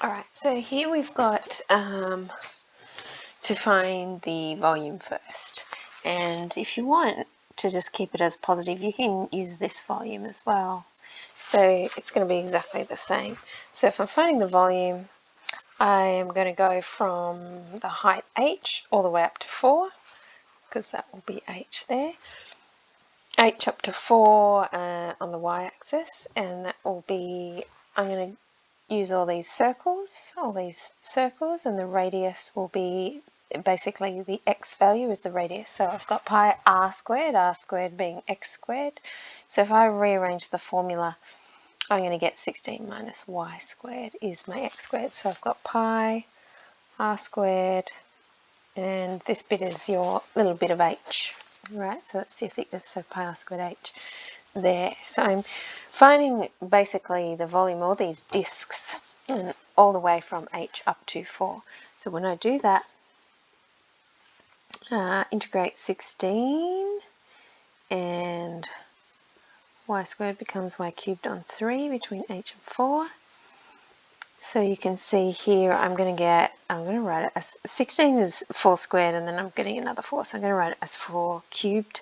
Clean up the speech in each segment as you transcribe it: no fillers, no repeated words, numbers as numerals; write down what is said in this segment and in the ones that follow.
Alright, so here we've got to find the volume first, and if you want to just keep it as positive, you can use this volume as well. So it's going to be exactly the same. So if I'm finding the volume, I am going to go from the height h all the way up to 4, because that will be h there. H up to 4 on the y-axis, and that will be, I'm going to use all these circles, and the radius will be basically the x value is the radius. So I've got pi r squared being x squared. So if I rearrange the formula, I'm going to get 16 minus y squared is my x squared. So I've got pi r squared, and this bit is your little bit of h, right? So that's your thickness, so pi r squared h there. So I'm finding basically the volume, all these discs, and all the way from h up to 4. So when I do that, integrate 16, and y squared becomes y cubed on 3 between h and 4. So you can see here I'm going to write it as 16 is 4 squared, and then I'm getting another 4, so I'm going to write it as 4 cubed.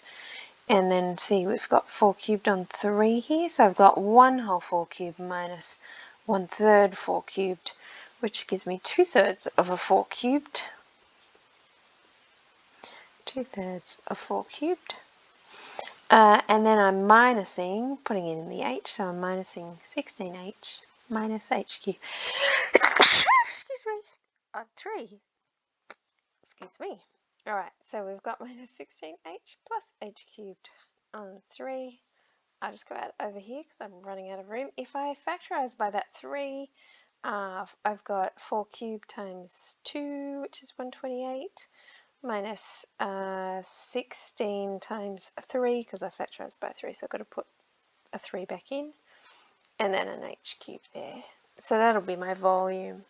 And then see, we've got 4 cubed on 3 here, so I've got 1 whole 4 cubed minus 1/3 4 cubed, which gives me 2/3 of a 4 cubed. 2/3 of 4 cubed. And then I'm minusing, putting it in the h, so I'm minusing 16h minus h cubed. Excuse me, on 3. Excuse me. Alright, so we've got minus 16h plus h cubed on 3. I'll just go out over here because I'm running out of room. If I factorize by that 3, I've got 4 cubed times 2, which is 128, minus 16 times 3, because I factorized by 3, so I've got to put a 3 back in, and then an h cubed there. So that'll be my volume.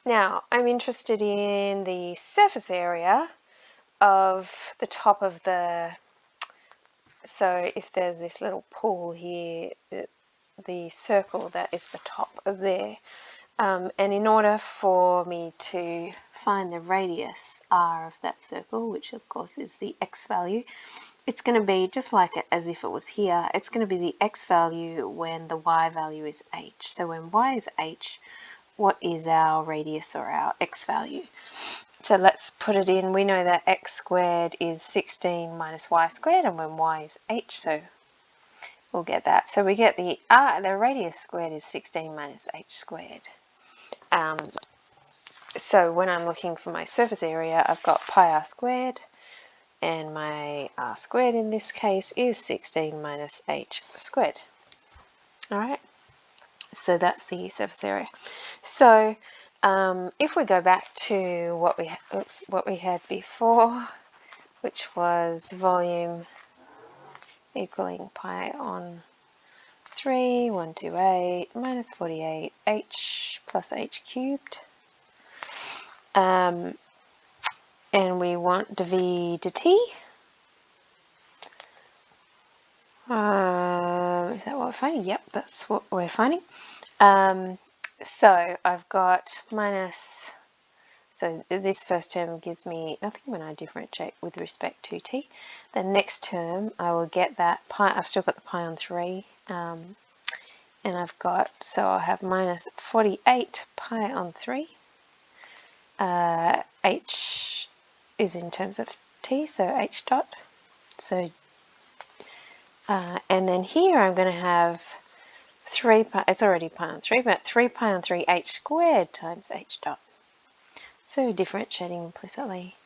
Now, I'm interested in the surface area of the top of the, so if there's this little pool here, the circle that is the top of there, and in order for me to find the radius r of that circle, which of course is the x value, it's going to be just like it as if it was here. It's going to be the x value when the y value is h. So when y is h, what is our radius or our x value? So let's put it in. We know that x squared is 16 minus y squared, and when y is h, so we'll get that. So we get the radius squared is 16 minus h squared. So when I'm looking for my surface area, I've got pi r squared, and my r squared in this case is 16 minus h squared. All right, so that's the surface area. So if we go back to what we had before, which was volume equaling pi on 3, 128 minus 48 h plus h cubed, and we want dv dt. Is that what we're finding? Yep, that's what we're finding. So I've got minus, so this first term gives me nothing when I differentiate with respect to t. The next term I will get that pi, I've still got the pi on 3, and I've got, so I'll have minus 48 pi on 3. H is in terms of t, so h dot. So and then here I'm going to have 3 pi, it's already pi on 3, but 3 pi on 3 h squared times h dot. So differentiating implicitly.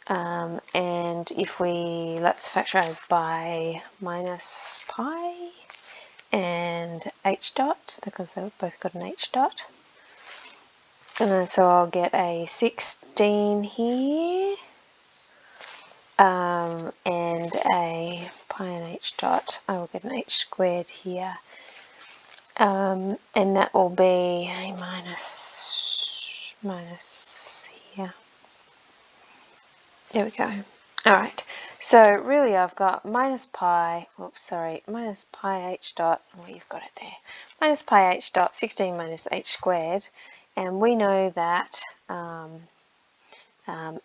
And if we, let's factorize by minus pi and h dot, because they've both got an h dot. So I'll get a 16 here, and a pi and h dot. I will get an h squared here, and that will be a minus here. There we go. All right. So really I've got minus pi h dot, well, you've got it there, minus pi h dot 16 minus h squared, and we know that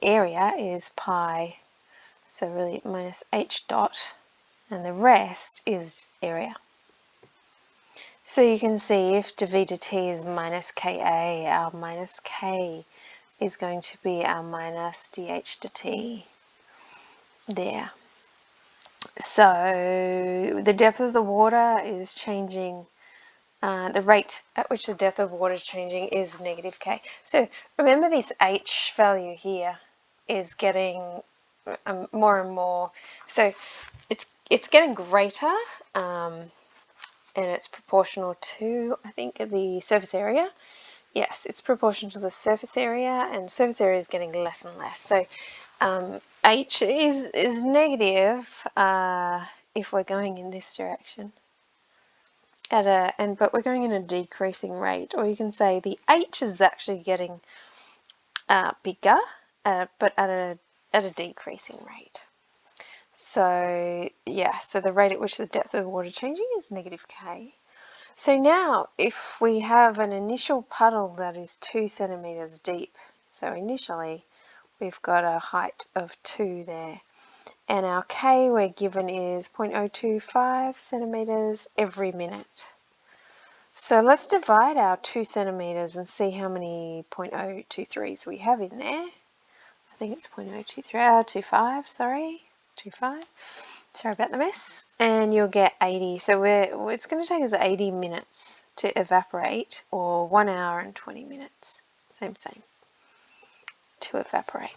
area is pi, so really minus h dot, and the rest is area. So you can see if d v dt is minus ka, our minus k is going to be our minus dh dt there. So the depth of the water is changing, the rate at which the depth of water is changing is negative k. So remember, this h value here is getting more and more, so it's getting greater, and it's proportional to, I think, the surface area. Yes, it's proportional to the surface area, and surface area is getting less and less. So h is negative if we're going in this direction but we're going in a decreasing rate, or you can say the h is actually getting bigger, but at a decreasing rate. So yeah, so the rate at which the depth of the water changing is negative k. So now if we have an initial puddle that is 2 centimeters deep, so initially we've got a height of 2 there, and our k we're given is 0.025 centimeters every minute. So let's divide our 2 centimeters and see how many 0.023s we have in there. I think it's 0.023, 25, sorry, 25. Sorry about the mess. And you'll get 80. So it's going to take us 80 minutes to evaporate, or 1 hour and 20 minutes. Same, to evaporate.